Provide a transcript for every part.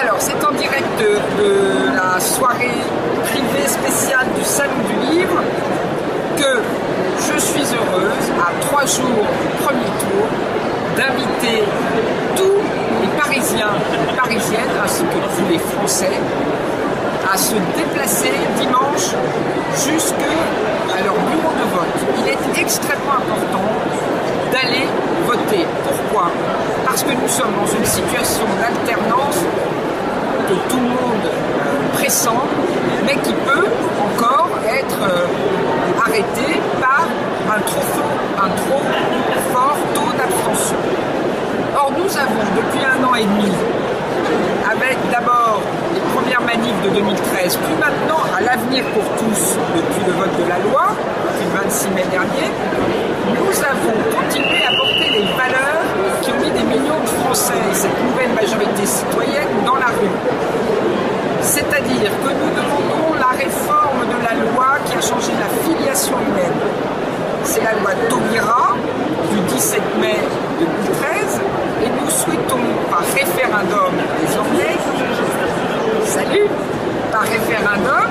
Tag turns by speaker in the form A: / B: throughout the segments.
A: Alors, c'est en direct de la soirée privée spéciale du Salon du Livre que je suis heureuse, à 3 jours du premier tour, d'inviter tous les Parisiens et Parisiennes, ainsi que tous les Français, à se déplacer dimanche jusqu'à leur bureau de vote. Il est extrêmement important d'aller voter. Pourquoi? Parce que nous sommes dans une situation d'alternance que tout le monde pressent, mais qui peut encore être arrêté par un trop fort taux d'abstention. Or, nous avons depuis 1 an et demi, avec d'abord les premières manifs de 2013, puis maintenant à l'avenir pour tous, depuis le vote de la loi, depuis le 26 mai dernier, nous avons continué à porter les valeurs qui ont mis des millions de Français et cette nouvelle majorité citoyenne dans la rue. C'est-à-dire que nous demandons la réforme de la loi qui a changé la filiation humaine. C'est la loi Taubira du 17 mai 2013 et nous souhaitons par référendum désormais, par référendum,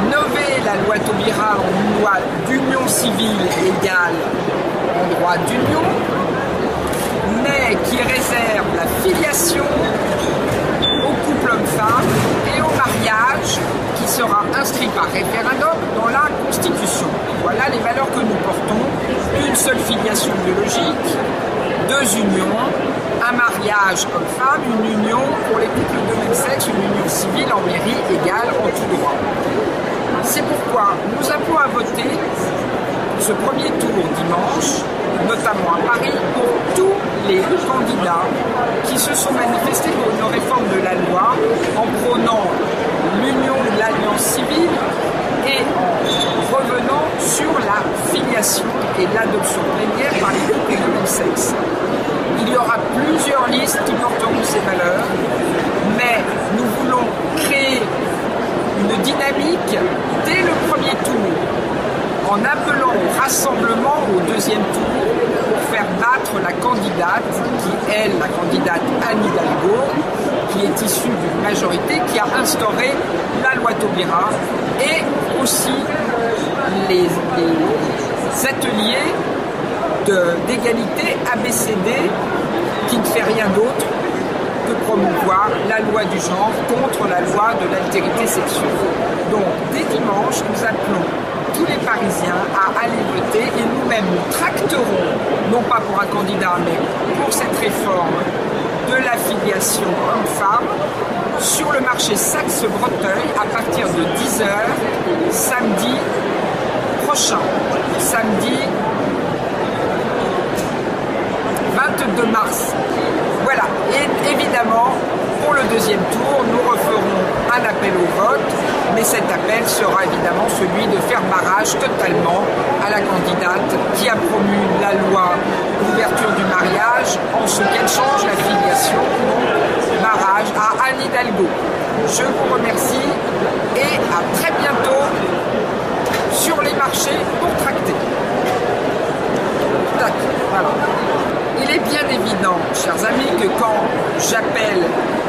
A: nommer la loi Taubira en loi d'union civile égale en droit d'union, mais qui réserve la filiation au couple homme-femme et au mariage qui sera inscrit par référendum dans la Constitution. Voilà les valeurs que nous portons. Une seule filiation biologique, 2 unions, un mariage homme-femme, une union pour les couples de même sexe, une union civile en mairie égale en tout droit. C'est pourquoi nous appelons à voter ce premier tour dimanche, notamment à Paris, pour tous les candidats qui se sont manifestés pour une réforme de la loi en prônant l'union de l'alliance civile et en revenant sur la filiation et l'adoption plénière par les couples de même sexe. Il y aura plusieurs listes qui porteront ces valeurs, mais nous voulons créer une dynamique dès le premier tour en appelant au rassemblement au 2e tour pour faire battre la candidate qui est la candidate Anne Hidalgo, qui est issue d'une majorité qui a instauré la loi Taubira et aussi les ateliers d'égalité ABCD qui ne fait rien d'autre que promouvoir la loi du genre contre la loi de l'altérité sexuelle. Donc, dès dimanche, nous appelons tous les Parisiens à aller voter et nous-mêmes nous tracterons, non pas pour un candidat, mais pour cette réforme de la filiation homme-femme sur le marché Saxe-Breteuil à partir de 10 h samedi prochain, samedi 22 mars. Voilà, et évidemment, pour le 2e tour, nous referons un appel au vote, mais cet appel sera évidemment celui de faire barrage totalement à la candidate qui a promu la loi d'ouverture du mariage en ce qu'elle change la filiation, donc barrage à Anne Hidalgo. Je vous remercie et à très bientôt sur les marchés pour tracter. Tac, voilà. Il est bien évident, chers amis, que quand j'appelle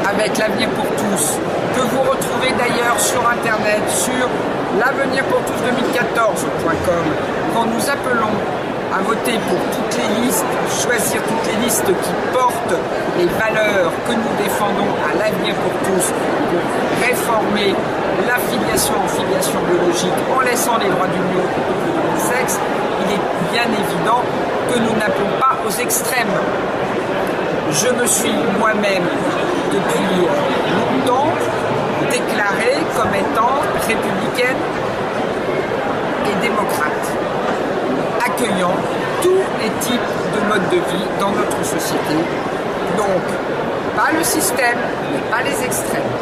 A: avec l'Avenir pour tous, que vous retrouvez d'ailleurs sur Internet, sur l'avenirpourtous2014.com, quand nous appelons à voter pour toutes les listes, choisir toutes les listes qui portent les valeurs que nous défendons à l'Avenir pour tous, pour réformer la filiation en filiation biologique en laissant les droits d'union au sexe, il est bien évident que nous n'appelons pas aux extrêmes. Je me suis moi-même, depuis longtemps, déclarée comme étant républicaine et démocrate, accueillant tous les types de modes de vie dans notre société. Donc, pas le système, mais pas les extrêmes.